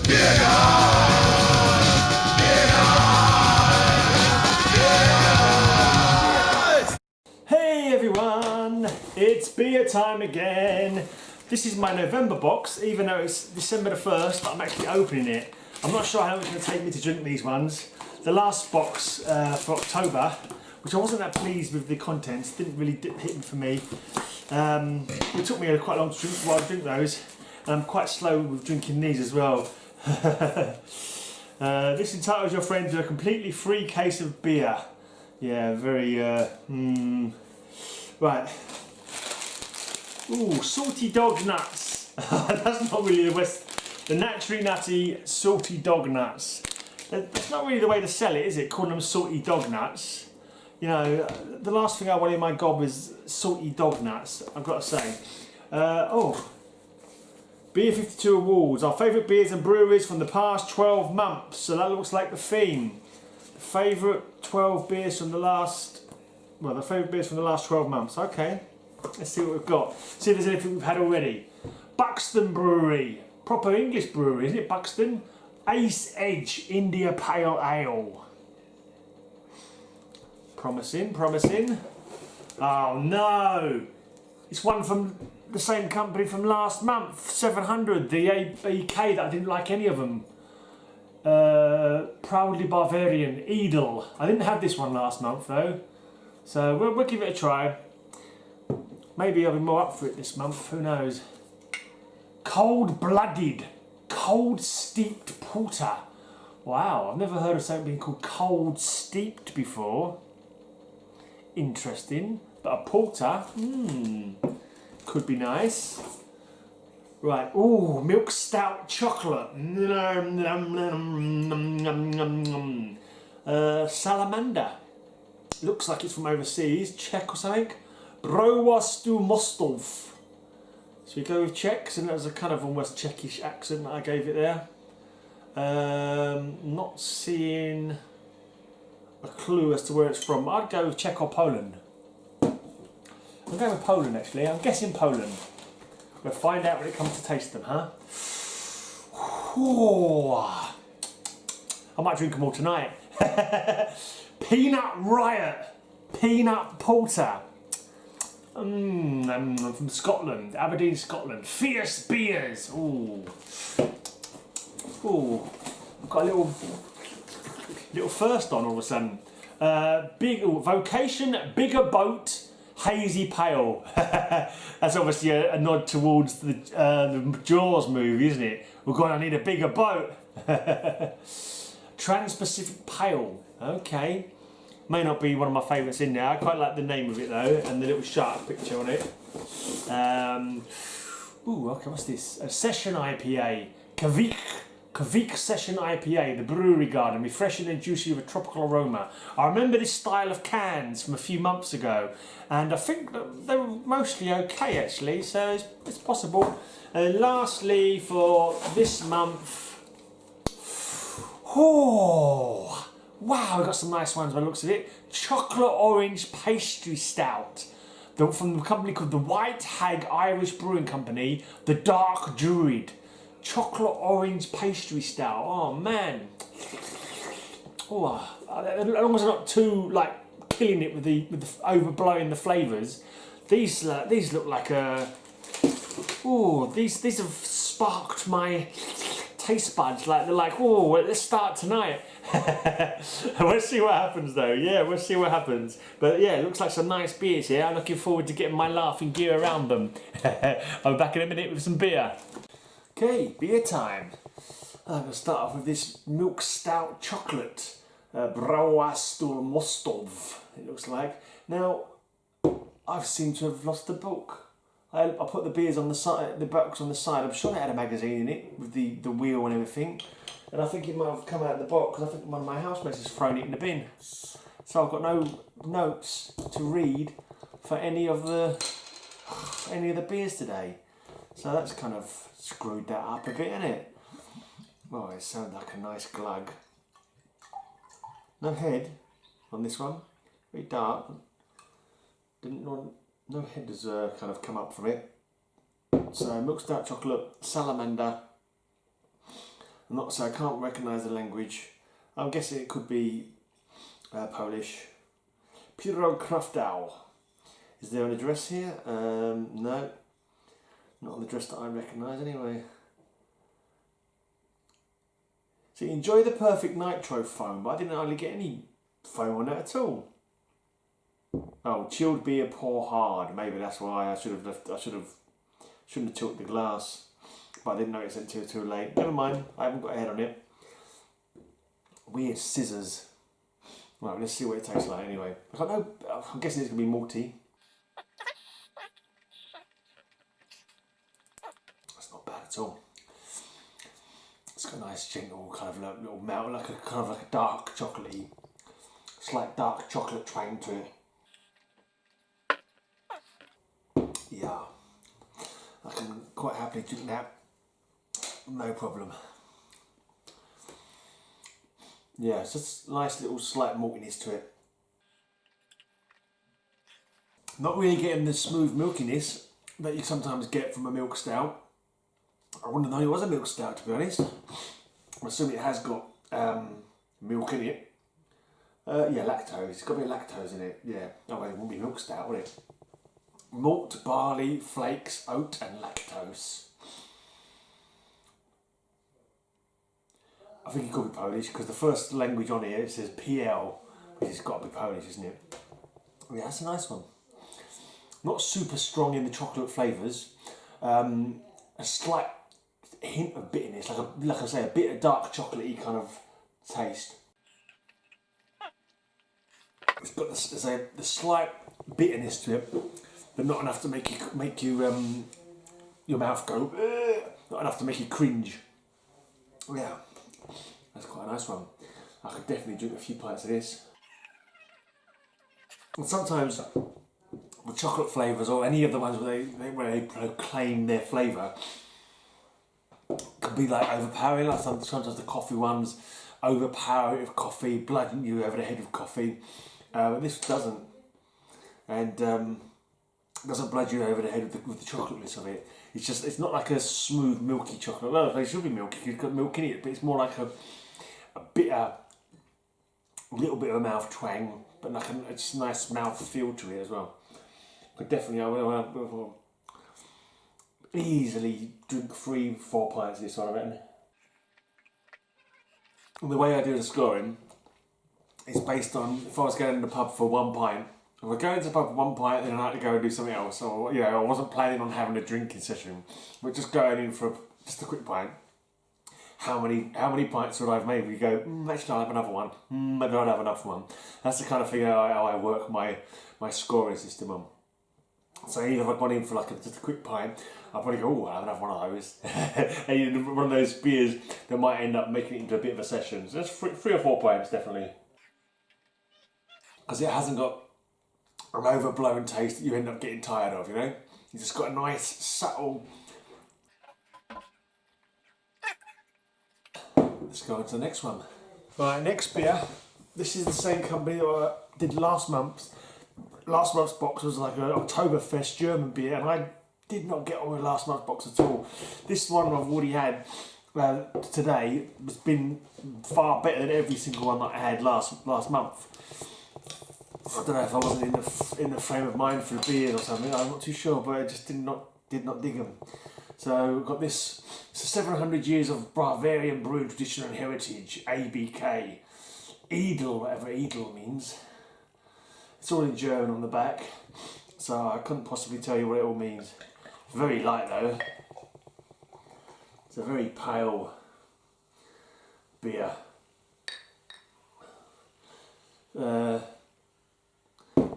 Hey everyone, it's beer time again. This is my November box, even though it's December the 1st, I'm actually opening it. I'm not sure how long it's going to take me to drink these ones. The last box for October, which I wasn't that pleased with the contents, didn't really hit for me. It took me quite long to drink while I drink those, and I'm quite slow with drinking these as well. This entitles your friend to a completely free case of beer. Yeah, very, right. Ooh, salty dog nuts. That's not really the naturally nutty salty dog nuts. That's not really the way to sell it, is it? Calling them salty dog nuts. You know, the last thing I want in my gob is salty dog nuts, I've got to say. Oh, Beer 52 Awards, our favourite beers and breweries from the past 12 months. So that looks like the theme. Favourite 12 beers from the last, well, the favourite beers from the last 12 months. Okay, let's see what we've got. See if there's anything we've had already. Buxton Brewery, proper English brewery, isn't it, Buxton? Ace Edge India Pale Ale. Promising, promising. Oh no, it's one from the same company from last month, 700, the ABK, that I didn't like any of them. Proudly Bavarian, Edel. I didn't have this one last month though, so we'll give it a try. Maybe I'll be more up for it this month, who knows. Cold Blooded, Cold Steeped Porter. Wow, I've never heard of something being called Cold Steeped before. Interesting, but a porter, could be nice. Right, ooh, milk stout chocolate. Salamander. Looks like it's from overseas, Czech or something. Browastu Mostov. So we go with Czechs, and that was a kind of almost Czechish accent that I gave it there. Not seeing a clue as to where it's from. I'd go with Czech or Poland. I'm going with Poland actually, I'm guessing Poland. We'll find out when it comes to taste them, huh? Ooh. I might drink them all tonight. Peanut Riot, Peanut Porter. From Scotland, Aberdeen, Scotland. Fierce Beers. Ooh. Ooh. I've got a little thirst on all of a sudden. Vocation, Bigger Boat, Hazy Pale. That's obviously a nod towards the Jaws movie, isn't it? We're going to need a bigger boat. Trans-Pacific Pale. Okay. May not be one of my favourites in there. I quite like the name of it though, and the little shark picture on it. Ooh, okay, what's this? A Session IPA. Kavik Session IPA, the brewery garden, refreshing and juicy with a tropical aroma. I remember this style of cans from a few months ago, and I think that they were mostly okay actually, so it's possible. And lastly, for this month, oh, wow, we've got some nice ones by the looks of it. Chocolate Orange Pastry Stout, from a company called the White Hag Irish Brewing Company, the Dark Druid. Chocolate Orange Pastry Stout. Oh man. Oh, as long as I'm not too like killing it with the overblowing the flavours. These look like a. Oh, these have sparked my taste buds. Like they're like, oh, let's start tonight. We'll see what happens though. Yeah, we'll see what happens. But yeah, it looks like some nice beers here. I'm looking forward to getting my laughing gear around them. I'll be back in a minute with some beer. Okay, beer time. I'm going to start off with this milk stout chocolate. Browastu Mostov, it looks like. Now, I seem to have lost the book. I put the beers on the side, the box on the side. I'm sure it had a magazine in it with the wheel and everything. And I think it might have come out of the box because I think one of my housemates has thrown it in the bin. So I've got no notes to read for any of the beers today. So that's kind of screwed that up a bit, isn't it? Oh, it sounds like a nice glug. No head on this one. Very dark. No head has kind of come up from it. So milk stout chocolate, salamander, I'm not, so I can't recognise the language. I'm guessing it could be Polish. Piro Kraftow. Is there an address here? No. Not on the address that I recognise anyway. So you enjoy the perfect nitro foam, but I didn't hardly get any foam on that at all. Oh, chilled beer, pour hard. Maybe that's why I shouldn't have tilted the glass. But I didn't notice it until too late. Never mind, I haven't got a head on it. Weird scissors. Right, let's see what it tastes like anyway. I'm guessing it's going to be malty. That's not bad at all. It's got a nice gentle kind of little melt, like a dark chocolatey, slight dark chocolate twang to it. Yeah, I can quite happily drink that, no problem. Yeah, it's just a nice little slight maltiness to it. Not really getting the smooth milkiness that you sometimes get from a milk stout. I wouldn't know it was a milk stout, to be honest. I'm assuming it has got milk in it. Yeah, lactose. It's got a bit of lactose in it. Yeah, otherwise it wouldn't be milk stout, would it? Malt, barley, flakes, oat and lactose. I think it could be Polish because the first language on here, it says PL, which has got to be Polish, isn't it? Yeah, that's a nice one. Not super strong in the chocolate flavours. A slight hint of bitterness, like I say, a bit of dark chocolatey kind of taste. It's got the slight bitterness to it, but not enough to make you your mouth go. Not enough to make you cringe. Yeah, that's quite a nice one. I could definitely drink a few pints of this. And sometimes the chocolate flavours or any of the ones where they proclaim their flavour can be like overpowering. Like sometimes the coffee ones overpower it with coffee, bludgeon you over the head with coffee. This doesn't, and doesn't bludgeon you over the head with the chocolateness of it. It's not like a smooth milky chocolate. Well, it should be milky because it's got milk in it, but it's more like a bitter, little bit of a mouth twang, but like it's a nice mouth feel to it as well. But definitely, I will easily drink 3-4 pints of this one, I reckon. And the way I do the scoring is based on if I was going to the pub for 1 pint. If I go into the pub for 1 pint and then I had to go and do something else, or I wasn't planning on having a drinking session, but just going in for just a quick pint. How many pints would I have made? We go, actually I'll have another one. Maybe I'll have another one. That's the kind of thing how I work my scoring system on. So even if I'd gone in for just a quick pint, I'd probably go, I'll have another one of those. And one of those beers that might end up making it into a bit of a session. So that's 3 or 4 pints definitely. Because it hasn't got an overblown taste that you end up getting tired of, you know? It's just got a nice, subtle... Let's go on to the next one. Right, next beer. This is the same company that I did last month. Last month's box was like an Oktoberfest German beer, and I did not get on with last month's box at all. This one I've already had today has been far better than every single one that I had last month. I don't know if I wasn't in the frame of mind for the beers or something. I'm not too sure, but I just did not dig them. So we've got this. It's 700 years of Bavarian brewing tradition and heritage. ABK, Edel, whatever Edel means. It's all in German on the back, so I couldn't possibly tell you what it all means. Very light though. It's a very pale beer.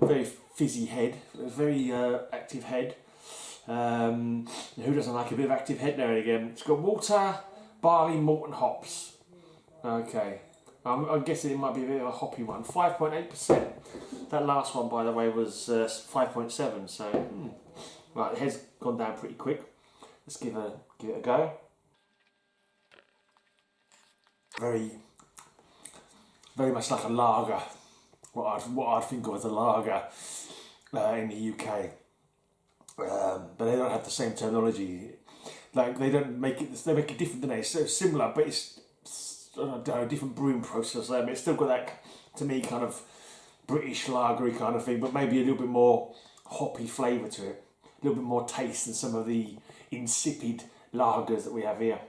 Very fizzy head, very active head. Who doesn't like a bit of active head now and again? It's got water, barley, malt and hops. Okay. I'm guessing it might be a bit of a hoppy one. 5.8%. That last one, by the way, was 5.7. So, right, the head's gone down pretty quick. Let's give it a go. Very much like a lager. What I'd think of as a lager in the UK. But they don't have the same terminology. Like they don't make it. They make it different, don't they? So similar, but it's I don't know, a different brewing process there. But it's still got that, to me, kind of British lagery kind of thing, but maybe a little bit more hoppy flavour to it. A little bit more taste than some of the insipid lagers that we have here.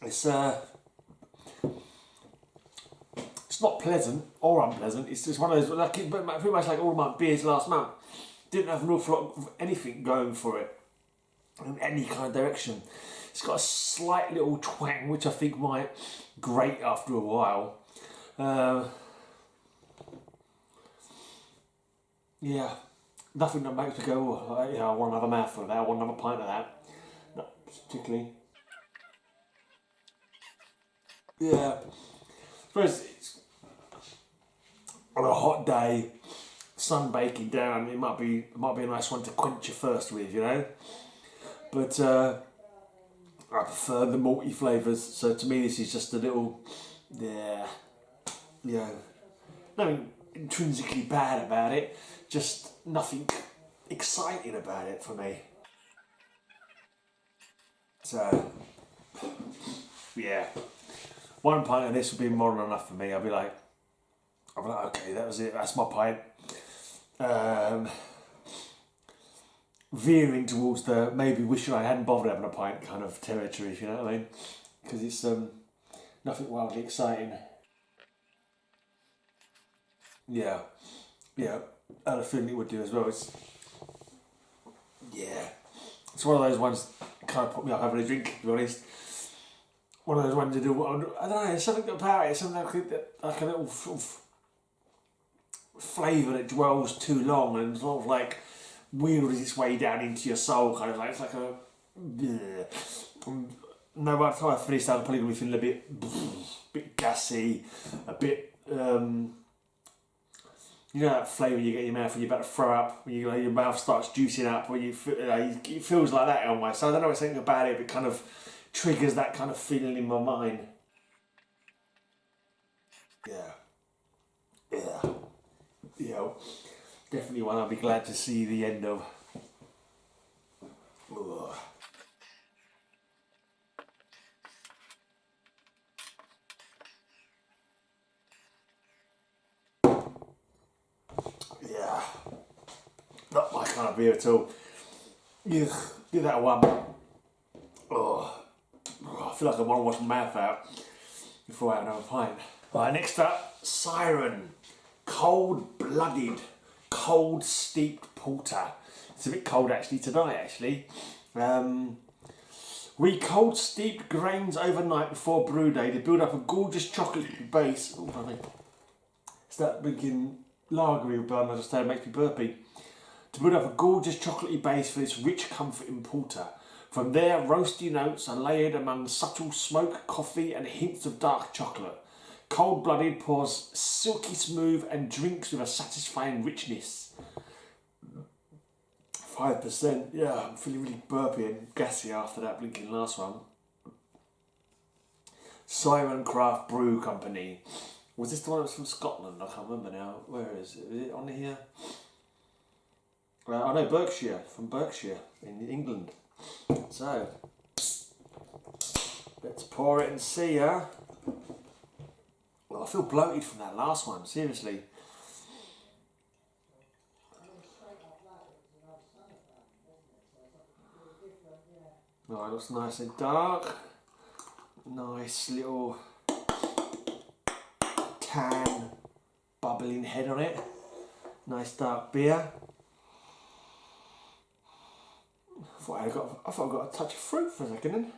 It's not pleasant or unpleasant. It's just one of those, like, pretty much like all my beers last month. Didn't have an awful lot of anything going for it in any kind of direction. It's got a slight little twang, which I think might grate after a while. Yeah, nothing that makes me go, oh, yeah, I want another mouthful of that, I want another pint of that. Not particularly. Yeah, I suppose it's on a hot day, sun baking down, it might be a nice one to quench your thirst with, you know. But I prefer the malty flavours, so to me this is just a little, nothing intrinsically bad about it, just nothing exciting about it for me. So, yeah, one pint of this would be more than enough for me. I'll be like, okay, that was it, that's my pint. Veering towards the maybe wishing I hadn't bothered having a pint kind of territory, if you know what I mean, because it's nothing wildly exciting. Yeah, I had a feeling it would do as well. It's one of those ones that kind of put me off having a drink, to be honest. One of those ones to do. I don't know. There's something about it. Something like a little sort of flavour that dwells too long and sort of like wheels its way down into your soul, kind of like it's like a. No, by the time I finish that, I'm probably going to be feeling a bit gassy, a bit. You know that flavour you get in your mouth when you're about to throw up, when your mouth starts juicing up, when it feels like that almost. So I don't know what's something about it, but it kind of triggers that kind of feeling in my mind. Yeah, definitely one I'll be glad to see the end of. Ugh. Yeah, not my kind of beer at all. Give that a one. Oh, I feel like I want to wash my mouth out before I have another pint. Right, next up, Siren. Cold-blooded, cold steeped porter. It's a bit cold actually tonight, actually. We cold steeped grains overnight before brew day to build up a gorgeous chocolate base. Oh, funny. It's that blinking lagery burn I just said makes me burpy. To build up a gorgeous chocolatey base for this rich, comforting porter. From there, roasty notes are layered among subtle smoke, coffee, and hints of dark chocolate. Cold-blooded, pours silky smooth, and drinks with a satisfying richness. 5%. Yeah, I'm feeling really burpy and gassy after that blinking last one. Siren Craft Brew Company. Was this the one that was from Scotland? I can't remember now. Where is it? Is it on here? I know Berkshire, from Berkshire in England. So, let's pour it and see, huh? Well, I feel bloated from that last one, seriously. Oh, it looks nice and dark. Nice little tan bubbling head on it. Nice dark beer. I thought I got a touch of fruit for a second then.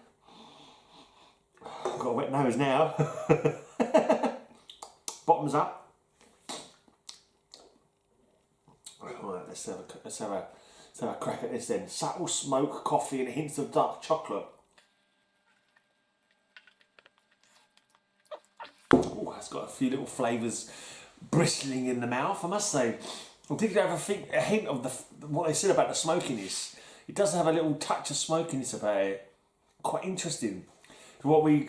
I've got a wet nose now. Bottoms up. Right, let's have a crack at this then. Subtle smoke, coffee, and hints of dark chocolate. Oh, that's got a few little flavours bristling in the mouth, I must say. I did have a hint of what they said about the smokiness. It does have a little touch of smokiness about it. Quite interesting. What we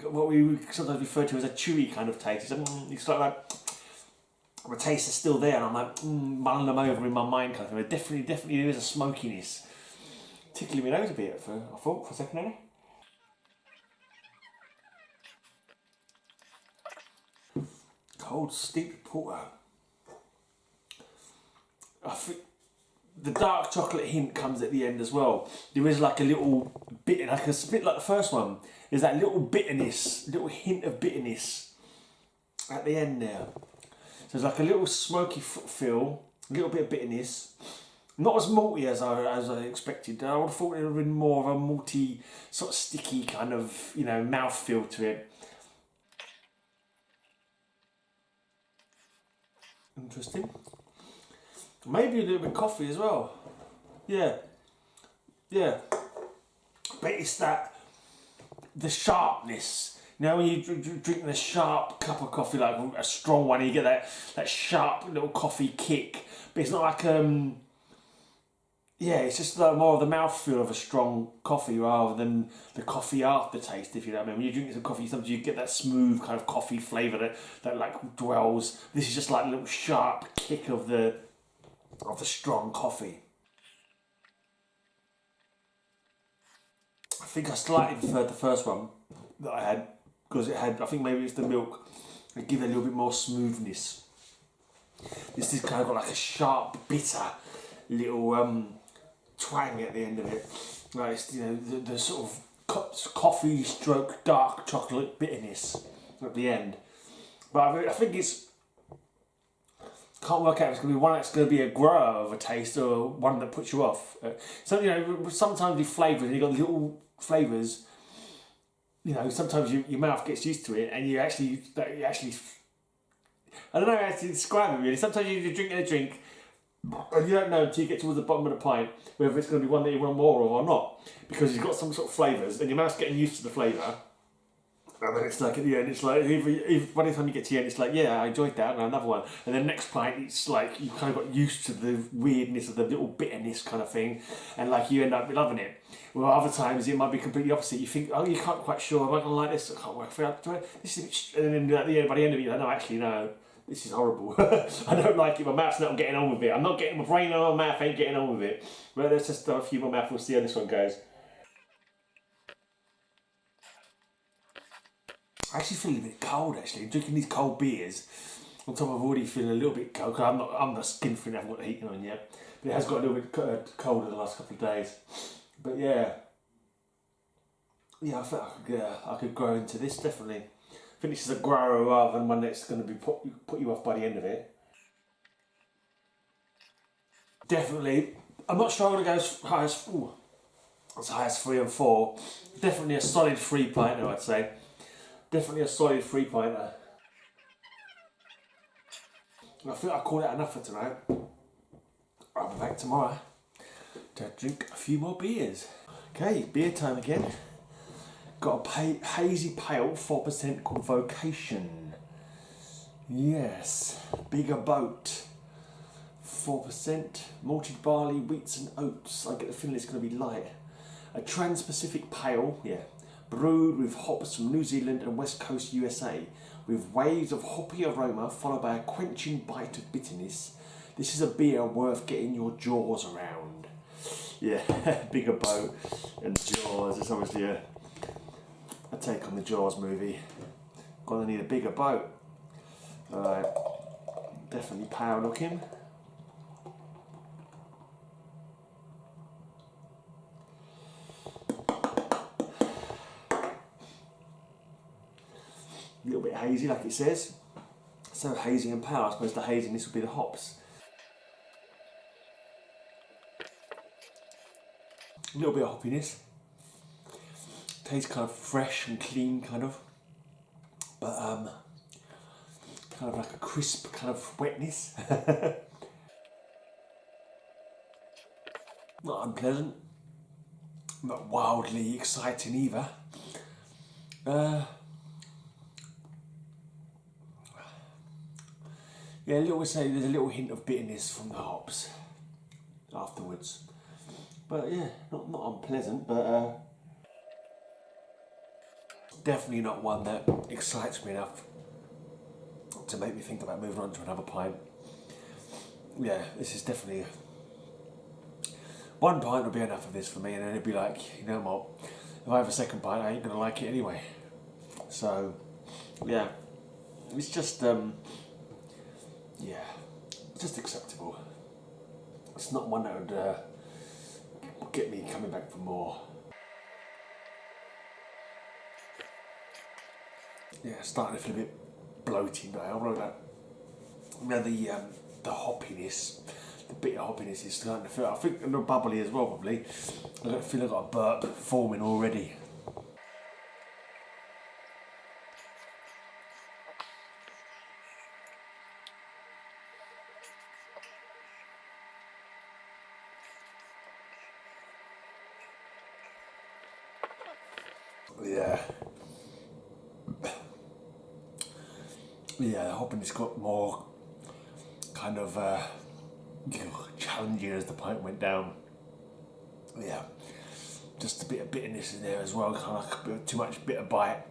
sometimes refer to as a chewy kind of taste. It's like the taste is still there, and I'm like mulling them over in my mind kind of thing. But definitely there is a smokiness. tickling my nose a bit, I thought, for a second there. Cold steep porter. I think the dark chocolate hint comes at the end as well. There is like a little bit, like a bit like the first one. There's that little bitterness, little hint of bitterness at the end there. So there's like a little smoky feel, a little bit of bitterness. Not as malty as I expected. I would have thought it would have been more of a malty, sort of sticky kind of, you know, mouth feel to it. Interesting. Maybe a little bit of coffee as well. Yeah. Yeah. But it's that, the sharpness. You know, when you drink a sharp cup of coffee, like a strong one, you get that sharp little coffee kick. But it's not like, yeah, it's just like more of the mouthfeel of a strong coffee rather than the coffee aftertaste, if you know what I mean. When you drink some coffee, sometimes you get that smooth kind of coffee flavour that like dwells. This is just like a little sharp kick of the strong coffee. I think I slightly preferred the first one that I had because it had, I think maybe it's the milk, it gives it a little bit more smoothness. This is kind of got like a sharp, bitter little twang at the end of it. Like it's, you know, the sort of coffee stroke dark chocolate bitterness at the end. But I think it's, can't work out if it's going to be one that's going to be a grower of a taste or one that puts you off. So, you know, sometimes with flavours, you've got little flavours, you know, sometimes your mouth gets used to it and you actually, I don't know how to describe it really. Sometimes you're drinking a drink and you don't know until you get towards the bottom of the pint whether it's going to be one that you want more of or not, because you've got some sort of flavours and your mouth's getting used to the flavour. And then it's like at the end, it's like, by the time you get to the end, it's like, yeah, I enjoyed that, and another one. And then next pint, it's like, you kind of got used to the weirdness of the little bitterness kind of thing, and like you end up loving it. Well, other times it might be completely opposite. You think, oh, you can't quite sure, am I going to like this? I can't work for it. This is, and then at the end, by the end of it, you're like, no, actually, no, this is horrible. I don't like it, my mouth's not getting on with it. I'm not getting, my brain and my mouth ain't getting on with it. Well, let's just a few more mouths, we'll see how this one goes. I actually feel a bit cold actually. Drinking these cold beers, on top of already feeling a little bit cold, because I'm not skin free, I haven't got the heating on yet. But it has got a little bit colder the last couple of days. But yeah, I feel I could grow into this definitely. I think this is a grower rather than one that's going to be put you off by the end of it. Definitely, I'm not sure I'm going to go as high as 3 and 4. Definitely a solid 3 pinter, I'd say. Definitely a solid 3 pinter. I think I'll call that enough for tonight. I'll be back tomorrow to drink a few more beers. Okay, beer time again. Got a hazy pale 4% Convocation. Yes, bigger boat. 4%, malted barley, wheats and oats. I get the feeling it's going to be light. A Trans-Pacific pale, yeah. Brewed with hops from New Zealand and West Coast USA, with waves of hoppy aroma followed by a quenching bite of bitterness. This is a beer worth getting your jaws around. Yeah, bigger boat and Jaws. It's obviously a take on the Jaws movie. Gonna need a bigger boat. Alright, definitely pale looking. A little bit hazy, like it says. So hazy and pale. I suppose the haziness would be the hops. A little bit of hoppiness. Tastes kind of fresh and clean, kind of. But kind of like a crisp kind of wetness. Not unpleasant. Not wildly exciting either. Yeah, there's a little hint of bitterness from the hops afterwards. But yeah, not unpleasant, but definitely not one that excites me enough to make me think about moving on to another pint. Yeah, this is definitely One pint will be enough of this for me, and then it'd be like, you know what, if I have a second pint, I ain't gonna like it anyway. So, yeah, it's just, yeah, just acceptable. It's not one that would get me coming back for more. Yeah, starting to feel a bit bloated now. The hoppiness, the bitter hoppiness is starting to feel. I think a little bubbly as well, probably. I feel I've got a burp forming already. Yeah, the hoppiness got more kind of challenging as the pint went down. Yeah, just a bit of bitterness in there as well, kind of like a bit too much bitter bite.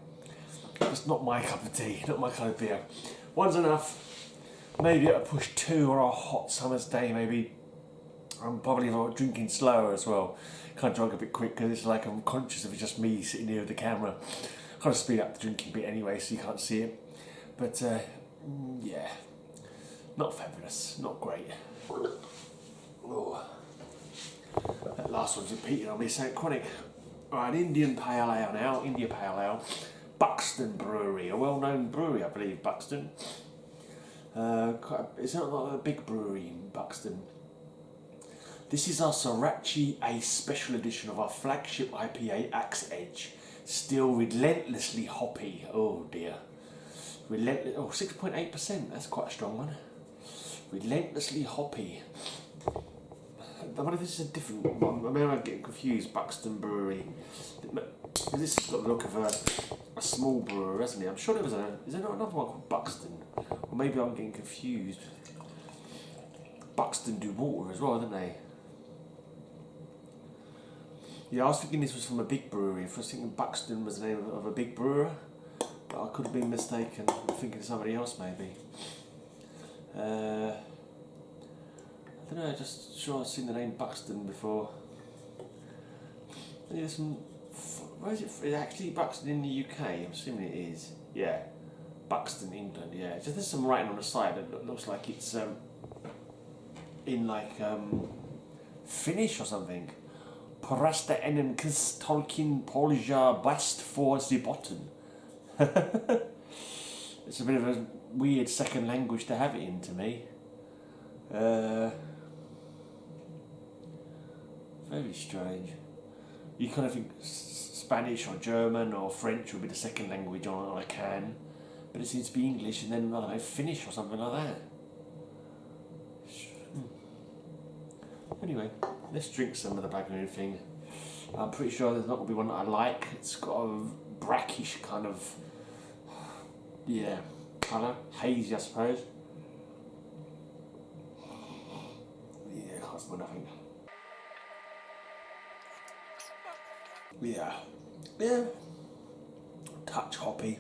It's not my cup of tea, not my kind of beer. One's enough. Maybe at a push two on a hot summer's day, maybe. I'm probably drinking slower as well. Can't drink a bit quick because it's like I'm conscious of just me sitting here with the camera. Kind of speed up the drinking bit anyway, so you can't see it. But yeah, not fabulous, not great. Oh. That last one's repeating on me, St. Chronic. Right, Indian Pale Ale now, India Pale Ale. Buxton Brewery, a well-known brewery, I believe, Buxton. It's not like a big brewery in Buxton. This is our Sriracha A special edition of our flagship IPA, Axe Edge. Still relentlessly hoppy. Oh dear. 6.8%, that's quite a strong one. Relentlessly hoppy. I wonder if this is a different one. I mean, I'm getting confused. Buxton Brewery. This has got the look of a small brewer, hasn't it? I'm sure there was is there not another one called Buxton? Or maybe I'm getting confused. Buxton do water as well, don't they? Yeah, I was thinking this was from a big brewery. I was thinking Buxton was the name of a big brewer. But I could have been mistaken. I'm thinking of somebody else, maybe. I don't know, just sure I've seen the name Buxton before. There's some. Where is it? Is it actually Buxton in the UK? I'm assuming it is. Yeah. Buxton, England, yeah. Just there's some writing on the side that looks like it's in like Finnish or something. Porasta ennen Tolkien Polja best for the bottom. It's a bit of a weird second language to have it in to me. Very strange. You kind of think Spanish or German or French would be the second language on a can, but it seems to be English and then I don't know, Finnish or something like that. Anyway, let's drink some of the Bagnoon thing. I'm pretty sure there's not going to be one that I like. It's got a brackish kind of, yeah, colour, hazy I suppose. Yeah, can't smell nothing. Yeah, touch hoppy.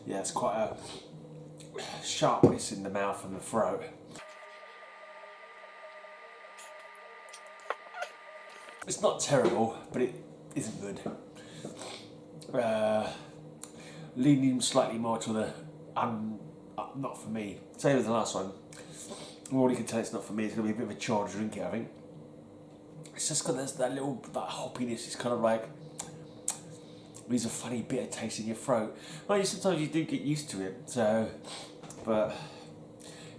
Yeah, it's quite a sharpness in the mouth and the throat. It's not terrible, but it isn't good. Leaning slightly more to the not for me. Same as the last one. I already can tell it's not for me. It's going to be a bit of a chore to drink it, I think. It's just got that little hoppiness. It's kind of like leaves a funny bitter taste in your throat. Well, sometimes you do get used to it. So, but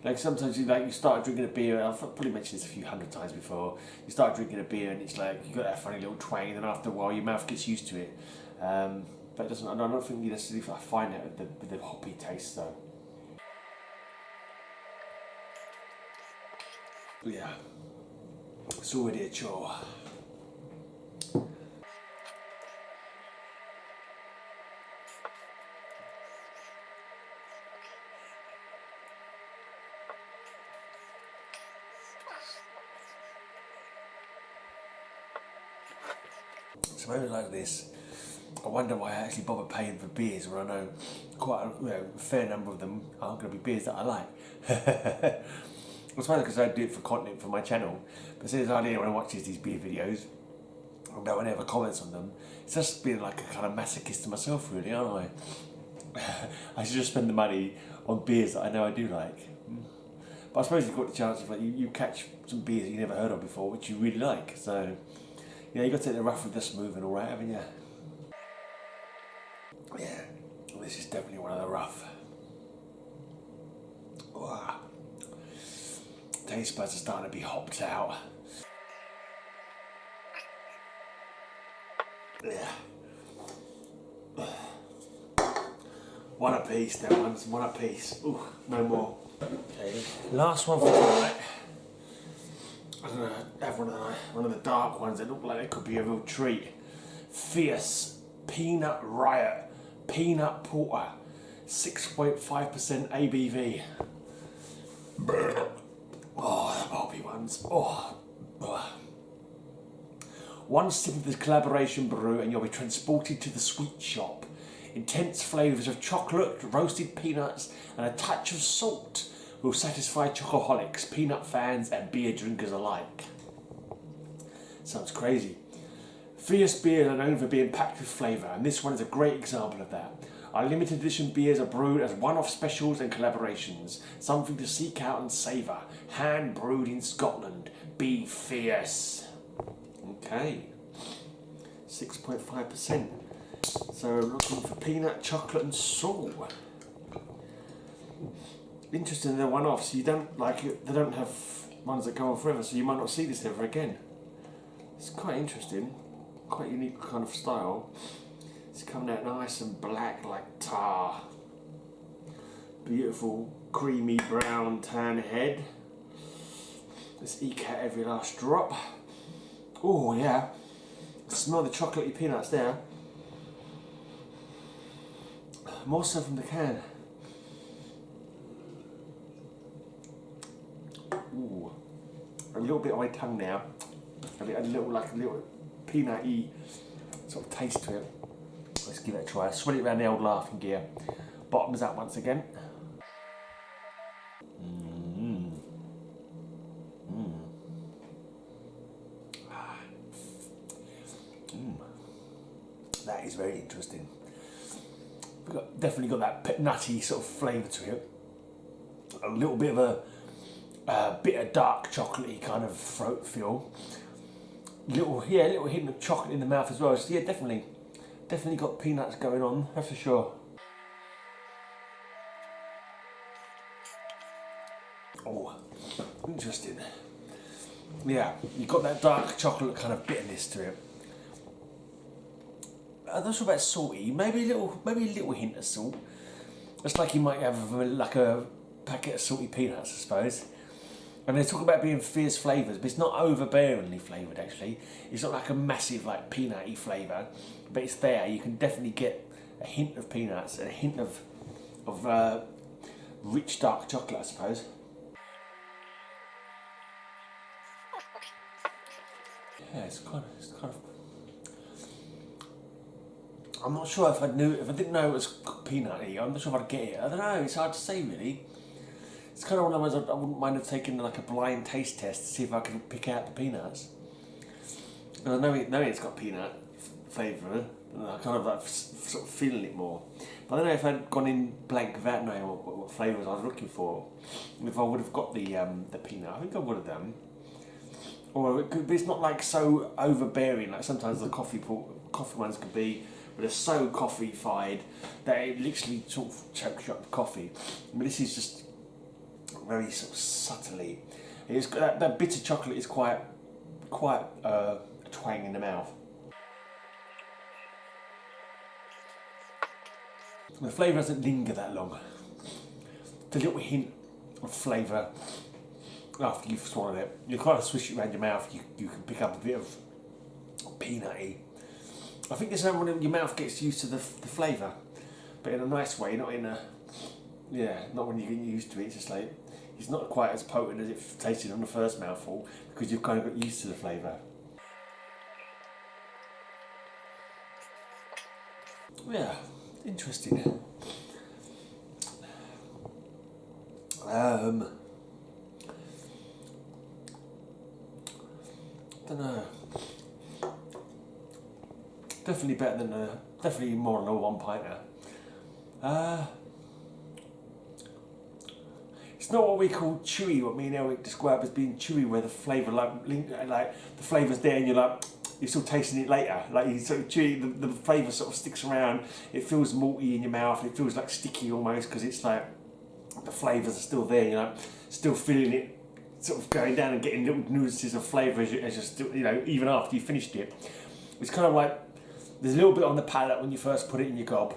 like sometimes you start drinking a beer. I've probably mentioned this a few hundred times before. You start drinking a beer and it's like you got that funny little twang, and then after a while your mouth gets used to it. But it doesn't. I don't think you necessarily find it with the hoppy taste though. But yeah, it's already a chore. So maybe like this, I wonder why I actually bother paying for beers when I know quite a fair number of them aren't going to be beers that I like. It's funny because I do it for content for my channel, but as soon as anyone watches these beer videos, and no one ever comments on them, it's just being like a kind of masochist to myself, really, aren't I? I should just spend the money on beers that I know I do like. But I suppose you've got the chance of like you catch some beers that you never heard of before, which you really like. So, you got to take the rough with the smooth and all right, haven't you? Yeah, well, this is definitely one of the rough. Wow. Taste buds are starting to be hopped out. Yeah. One apiece, them ones, one apiece. Ooh, no more. Okay, last one for tonight. I'm gonna have one of the dark ones that look like it could be a real treat. Fierce Peanut Riot Peanut Porter, 6.5% ABV. Oh, the Bobbie ones. Oh. One sip of this collaboration brew and you'll be transported to the sweet shop. Intense flavours of chocolate, roasted peanuts and a touch of salt will satisfy chocoholics, peanut fans and beer drinkers alike. Sounds crazy. Fierce beers are known for being packed with flavour, and this one is a great example of that. Our limited edition beers are brewed as one-off specials and collaborations, something to seek out and savour. Hand brewed in Scotland. Be fierce. Okay. 6.5%. So we're looking for peanut, chocolate and salt. Interesting, they're one-offs. You don't like it, they don't have ones that go on forever, so you might not see this ever again. It's quite interesting. Quite unique kind of style. It's coming out nice and black like tar. Beautiful creamy brown tan head. Let's eke out every last drop. Oh yeah, smell the chocolatey peanuts there. More so from the can. Ooh, a little bit on my tongue now. A little peanutty sort of taste to it. Let's give it a try. Swirl it around the old laughing gear. Bottoms up once again. That is very interesting. Definitely got that nutty sort of flavour to it. A little bit of a bitter dark chocolatey kind of throat feel. Little hint of chocolate in the mouth as well. So yeah, definitely got peanuts going on, that's for sure. Oh, interesting. Yeah, you've got that dark chocolate kind of bitterness to it. I'm not sure about salty. Maybe a little hint of salt. Just like you might have like a packet of salty peanuts, I suppose. And they talk about being fierce flavours, but it's not overbearingly flavoured actually. It's not like a massive like peanutty flavour, but it's there. You can definitely get a hint of peanuts and a hint of rich dark chocolate, I suppose. Yeah, it's kind of. I'm not sure if I didn't know it was peanutty. I'm not sure if I'd get it. I don't know. It's hard to say really. It's kind of one of those I wouldn't mind have taken like a blind taste test to see if I can pick out the peanuts. And I know it's got peanut flavour, and I kind of like sort of feeling it more. But I don't know if I'd gone in blank without knowing what flavours I was looking for, and if I would have got the peanut. I think I would have done. Or it could be, it's not like so overbearing like sometimes the coffee ones can be, but they're so coffee-fied that it literally sort of chokes you up with coffee. But this is just very sort of subtly. It's that bitter chocolate is quite a twang in the mouth. The flavour doesn't linger that long. It's a little hint of flavour after you've swallowed it. You kind of swish it around your mouth. You can pick up a bit of peanutty. I think this is when your mouth gets used to the flavour, but in a nice way, not in a not when you get used to it. It's just like it's not quite as potent as it tasted on the first mouthful because you've kind of got used to the flavour. Yeah, interesting. Definitely better than definitely more than a 1 pinter. It's not what we call chewy, what me and Eric describe as being chewy, where the flavour like the flavour's there and you're still tasting it later. Like you sort of chewy, the flavour sort of sticks around. It feels malty in your mouth. It feels like sticky almost because it's like the flavours are still there. You're like still feeling it, sort of going down and getting little nuances of flavour as you're still, even after you finished it. It's kind of like there's a little bit on the palate when you first put it in your gob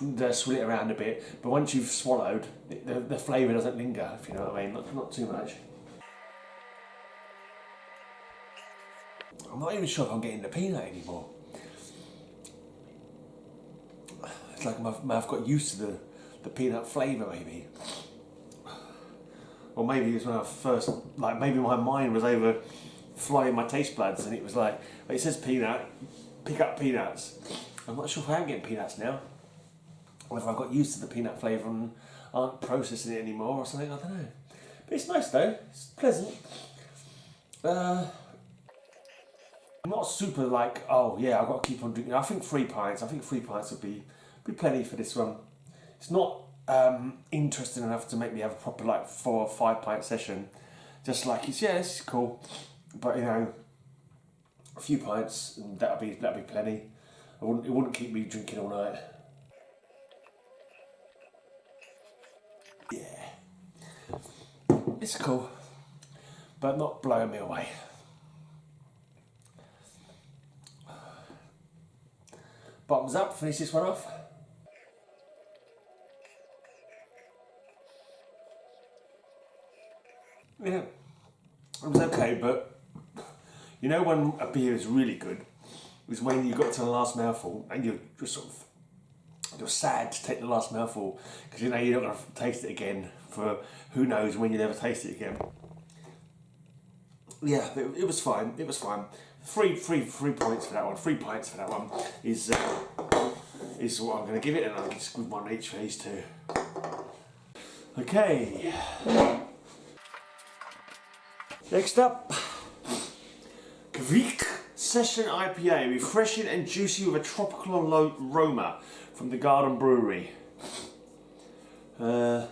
and swill it around a bit, but once you've swallowed, the flavour doesn't linger, if you know what I mean, not too much. I'm not even sure if I'm getting the peanut anymore. It's like my mouth got used to the peanut flavour maybe. Or maybe it was when I first, maybe my mind was overflowing my taste buds and it was like, it says peanut, pick up peanuts. I'm not sure if I am getting peanuts now. Or if I've got used to the peanut flavour and aren't processing it anymore or something, I don't know. But it's nice though, it's pleasant. I'm not super like, oh yeah, I've got to keep on drinking. I think 3 pints would be plenty for this one. It's not interesting enough to make me have a proper 4 or 5 pint session. Just like this is cool. But a few pints and that'll be plenty. It wouldn't keep me drinking all night. Yeah, it's cool, but not blowing me away. Bottoms up, finish this one off. Yeah, it was okay, but when a beer is really good is when you got to the last mouthful and you're sad to take the last mouthful because you're not going to taste it again for who knows when you'll ever taste it again. Yeah, it was fine. It was fine. 3 points for that one. 3 pints for that one is what I'm going to give it, and I'll just give 1 each for these 2. Okay. Next up, Session IPA, refreshing and juicy with a tropical aroma from the Garden Brewery. That's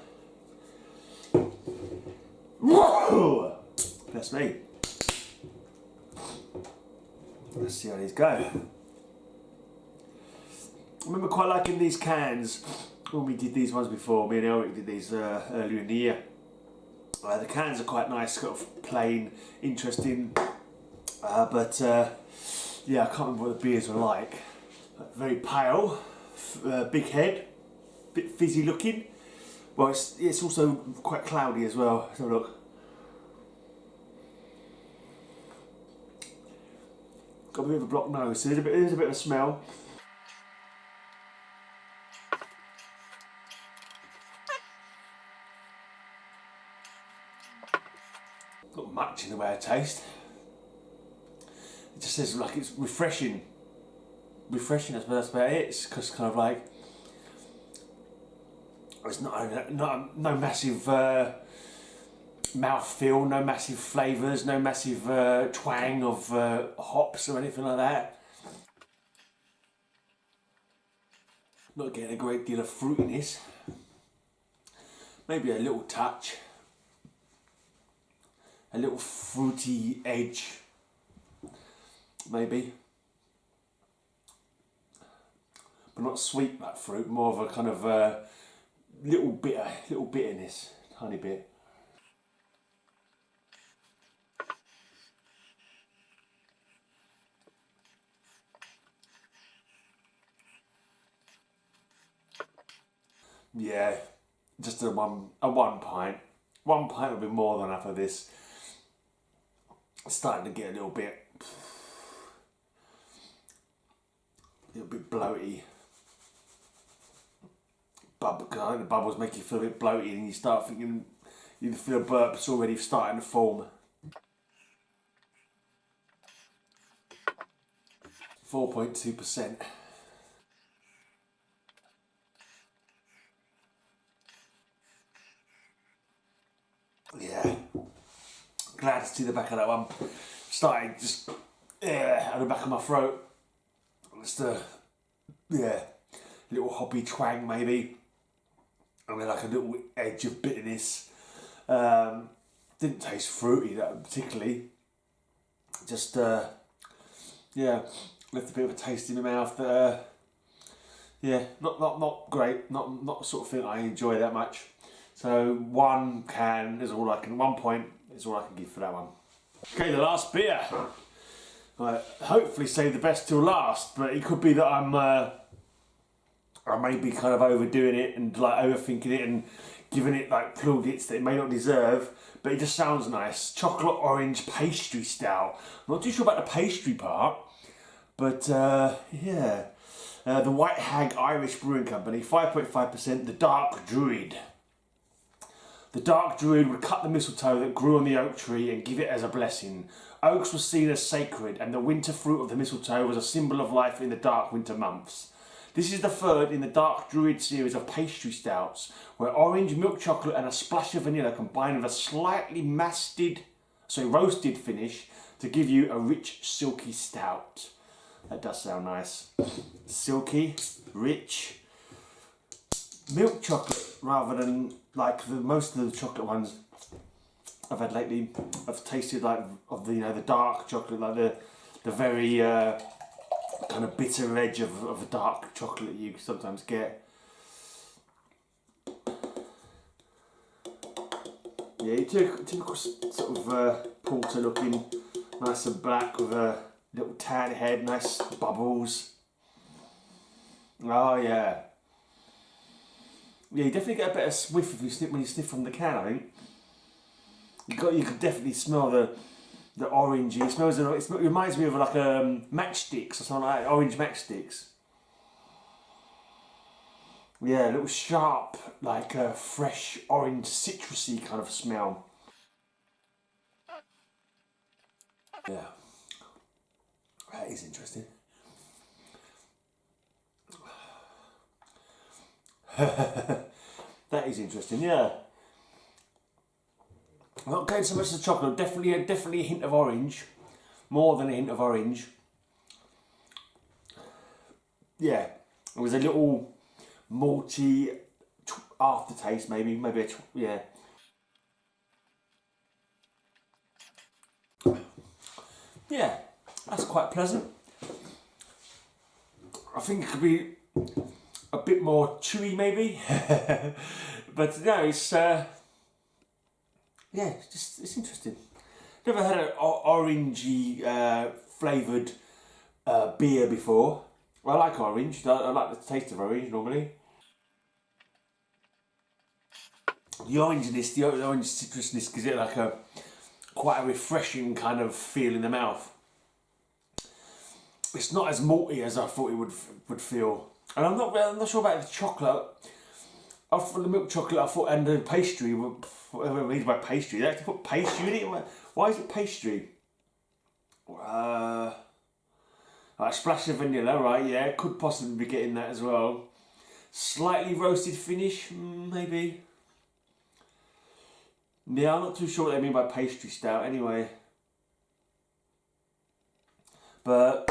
me. Let's see how these go. I remember quite liking these cans when we did these ones before. Me and Eric did these earlier in the year. The cans are quite nice, sort of plain, interesting, but yeah, I can't remember what the beers were like. Very pale, big head, bit fizzy looking. Well, it's also quite cloudy as well. Let's have a look. Got a bit of a blocked nose, so there's a bit of a smell. Not much in the way of taste. It just says like it's refreshing. Refreshing, that's about it. It's just kind of like it's not no massive mouthfeel, no massive flavours, no massive twang of hops or anything like that. Not getting a great deal of fruitiness. Maybe a little touch. A little fruity edge, maybe. But not sweet like fruit, more of a kind of little bitterness, tiny bit. Yeah, just a 1 pint. 1 pint would be more than enough of this. It's starting to get a little bit bloaty. The bubbles make you feel a bit bloated and you start thinking, you feel burps already starting to form. 4.2%. Yeah. Glad to see the back of that one. Started just out the back of my throat. Just a, yeah, little hoppy twang maybe. And then like a little edge of bitterness. Didn't taste fruity that particularly. Just, yeah, left a bit of a taste in my mouth. Yeah, not great. Not the sort of thing I enjoy that much. So 1 can is all I can. 1 point is all I can give for that one. Okay, the last beer. I hopefully save the best till last, but it could be that I may be kind of overdoing it and like overthinking it and giving it like plaudits that it may not deserve, but it just sounds nice. Chocolate orange pastry stout. I'm not too sure about the pastry part, but yeah. The White Hag Irish Brewing Company, 5.5%, the Dark Druid. The Dark Druid would cut the mistletoe that grew on the oak tree and give it as a blessing. Oaks were seen as sacred, and the winter fruit of the mistletoe was a symbol of life in the dark winter months. This is the third in the Dark Druid series of pastry stouts, where orange, milk chocolate and a splash of vanilla combine with a slightly roasted finish to give you a rich, silky stout. That does sound nice. Silky, rich, milk chocolate rather than like most of the chocolate ones I've had lately. I've tasted like of the the dark chocolate, like the very kind of bitter edge of the dark chocolate you sometimes get. Yeah, typical sort of porter looking, nice and black with a little tan head, nice bubbles. Oh yeah. Yeah, you definitely get a better sniff if you sniff when you sniff from the can, I think. You can definitely smell the orangey. It reminds me of like matchsticks or something like that, orange matchsticks. Yeah, a little sharp, like fresh orange citrusy kind of smell. Yeah, that is interesting. That is interesting, yeah. I'm not getting so much of the chocolate, definitely a hint of orange. More than a hint of orange. Yeah, it was a little malty aftertaste maybe, yeah. Yeah, that's quite pleasant. I think it could be a bit more chewy maybe. But no, it's yeah, it's interesting. Never had an orangey flavoured beer before. I like orange. I like the taste of orange normally. The orangeness, the orange citrusness gives it like a quite a refreshing kind of feel in the mouth. It's not as malty as I thought it would feel, and I'm not sure about the chocolate. For the milk chocolate, I thought, and the pastry, whatever it means by pastry, they actually put pastry in it. Why is it pastry? Like a splash of vanilla, right? Yeah, could possibly be getting that as well. Slightly roasted finish, maybe. Yeah, I'm not too sure what they mean by pastry stout anyway. But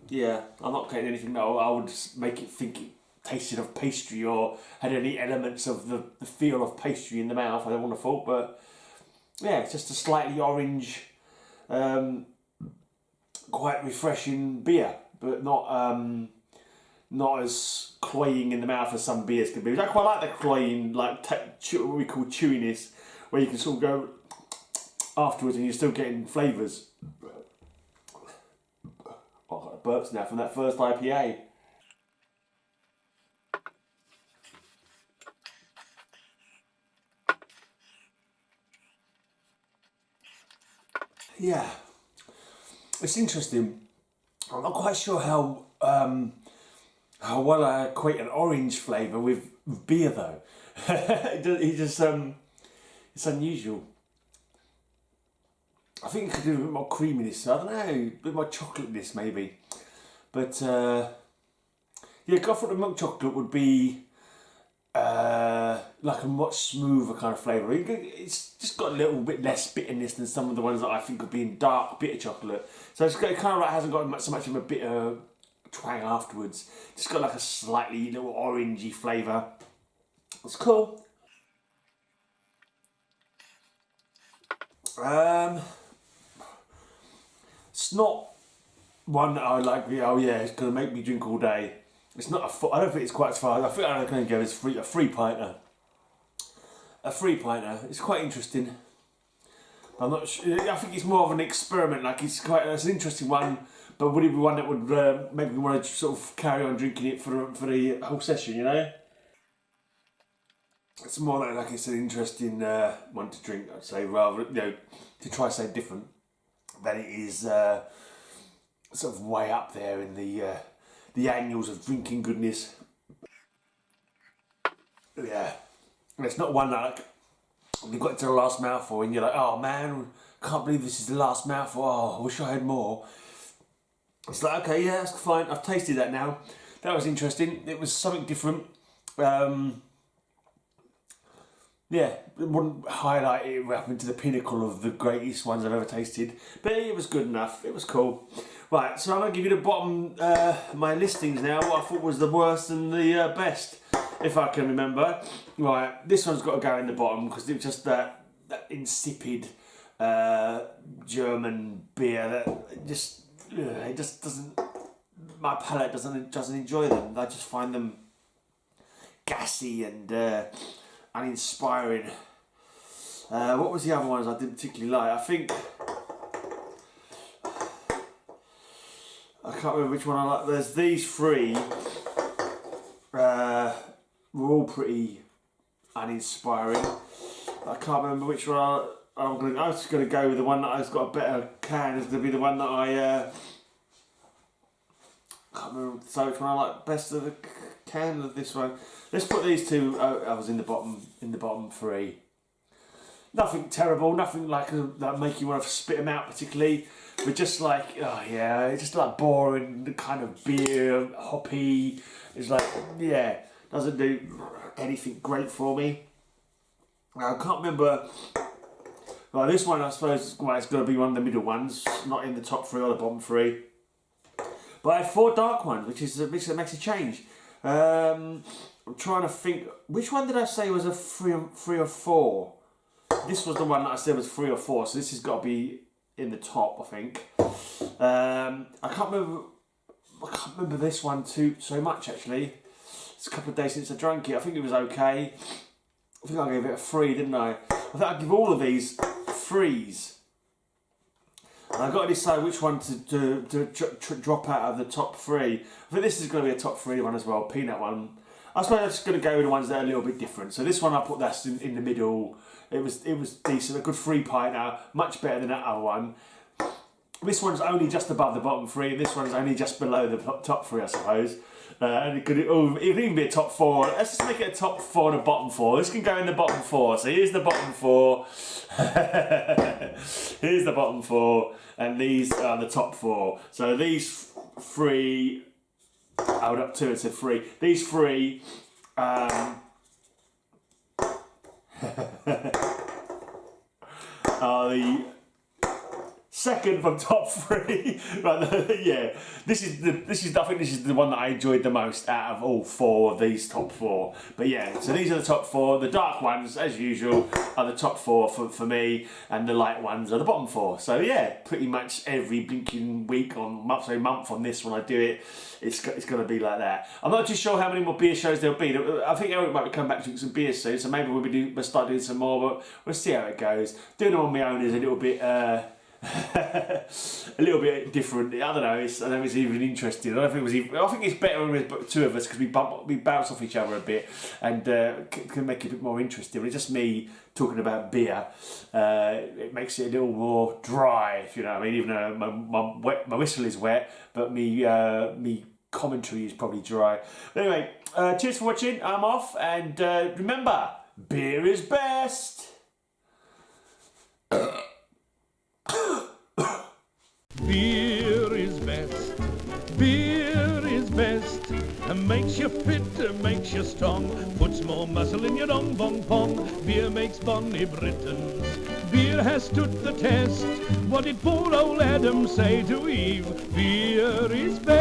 yeah, I'm not getting anything that I would make it think it tasted of pastry or had any elements of the feel of pastry in the mouth. I don't want to thought, but yeah, it's just a slightly orange, quite refreshing beer, but not as cloying in the mouth as some beers can be. I quite like the cloying, like what we call chewiness, where you can sort of go afterwards and you're still getting flavours. Oh, I've got burps now from that first IPA. Yeah, it's interesting. I'm not quite sure how well I equate an orange flavour with beer though. It's unusual. I think it could do a bit more creaminess. I don't know, a bit more chocolateness maybe. But yeah, I thought the milk chocolate would be like a much smoother kind of flavour. It's just got a little bit less bitterness than some of the ones that I think would be in dark bitter chocolate. So it's kind of like hasn't got so much of a bitter twang afterwards. Just got like a slightly little orangey flavour. It's cool. It's not one that I like. Oh yeah, it's gonna make me drink all day. It's not. I don't think it's quite as far. I think I'm gonna go as a free pinter. A free pinter. It's quite interesting. I'm not sure. I think it's more of an experiment. Like it's an interesting one, but would it be one that would make me want to sort of carry on drinking it for the whole session? You know. It's more like it's an interesting one to drink. I'd say rather to try something different than it is sort of way up there in the annals of drinking goodness. Yeah, and it's not one that you got to the last mouthful and you're like, oh man, can't believe this is the last mouthful. Oh, I wish I had more. It's like, okay, yeah, that's fine. I've tasted that now. That was interesting. It was something different. Yeah, it wouldn't highlight it up into the pinnacle of the greatest ones I've ever tasted, but it was good enough. It was cool. Right, so I'm going to give you the bottom, my listings now, what I thought was the worst and the best, if I can remember. Right, this one's got to go in the bottom because it was just that insipid German beer that it just doesn't, my palate doesn't enjoy them. I just find them gassy and uninspiring. What was the other ones I didn't particularly like? I think I can't remember which one I like. There's these three. Were all pretty uninspiring. I can't remember which one I was just going to go with the one that has got a better can. Is going to be the one that I can't remember which one I like best of the can of this one. Let's put these two. I was in the bottom three. Nothing terrible. Nothing like that make you want to spit them out particularly. But just like just like boring kind of beer, hoppy. It's like doesn't do anything great for me. I can't remember. Well, this one I suppose it's got to be one of the middle ones, not in the top three or the bottom three. But I have 4 dark ones, which makes a change. I'm trying to think. Which one did I say was a 3 or 4? This was the one that I said was 3 or 4, so this has got to be in the top, I think. I can't remember this one so much actually. It's a couple of days since I drank it. I think it was okay. I think I gave it a 3, didn't I? I think I'd give all of these 3s. And I've got to decide which one to drop out of the top 3. I think this is going to be a top 3 one as well, peanut one. I suppose I'm just going to go with the ones that are a little bit different. So this one I put that in the middle. It was decent, a good 3 pinter, much better than that other one. This one's only just above the bottom 3, and this one's only just below the top 3, I suppose. And it could even be a top 4. Let's just make it a top 4 and a bottom 4. This can go in the bottom 4. So here's the bottom 4. Here's the bottom 4, and these are the top 4. So these 3, I would up 2 and said 3. These 3. Are the second from top 3. Right, yeah. This is I think this is the one that I enjoyed the most out of all 4 of these top 4. But yeah, so these are the top 4. The dark ones, as usual, are the top 4 for me, and the light ones are the bottom 4. So yeah, pretty much every blinking week month on this when I do it, it's going to be like that. I'm not too sure how many more beer shows there'll be. I think Eric might be coming back to drink some beer soon, so maybe we'll start doing some more, but we'll see how it goes. Doing them on my own is a little bit a little bit different. I don't know. I don't know if it's even interesting. I think it's better with 2 of us because we bounce off each other a bit and can make it a bit more interesting. When it's just me talking about beer, it makes it a little more dry. If you know what I mean. Even though my whistle is wet, but me commentary is probably dry. But anyway, cheers for watching. I'm off, and remember, beer is best. Beer is best, beer is best. Makes you fit, makes you strong, puts more muscle in your dong bong pong. Beer makes bonny Britons, beer has stood the test. What did poor old Adam say to Eve? Beer is best.